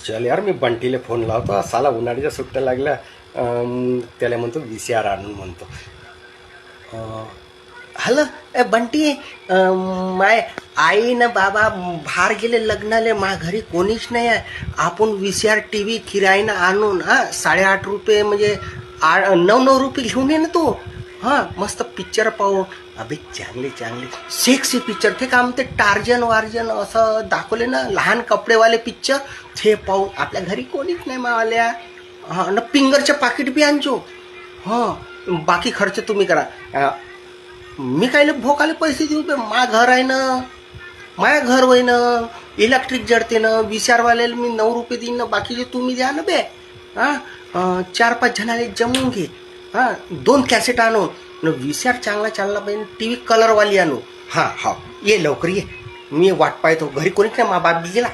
चल यार, मी बंटीला फोन लावतो. साला उन्हाळ्याच्या सुट्ट्या लागल्या. त्याला म्हणतो VCR आणून म्हणतो. Hello A Bunty, my I ना बाबा बाहेर गेले लग्नाले, मा घरी कोणीच नाही आहे. आपण VCR TV किरायनं आणून 8.5 रुपये म्हणजे 9 रुपये घेऊन ये ना तू. मस्त पिक्चर पाहू. अबे चांगले चांगले सेक्सी पिक्चर ते का म्हणते, टार्जन वार्जन असं दाखवले ना, लहान कपडेवाले पिक्चर ते पाहू. आपल्या घरी कोणीच नाही मावाल्या. ना पिंगरचे पाकिट बी आणजो. बाकी खर्च तुम्ही करा. मी काय भोकाले पैसे देऊ बे. मा घर आहे ना, माया घर होय ना, इलेक्ट्रिक जडते ना. VCR वाल्याला मी 9 रुपये देईन ना, बाकीचे तुम्ही द्या ना बे. 4-5 जणाले जमून घे. 2 कॅसेट आणून. VCR चांगला चालला पाहिजे. TV कलरवाली आणू. ये लवकर ये, मी वाट पाहतो. घरी कोणीच नाही, मा बाप गेला.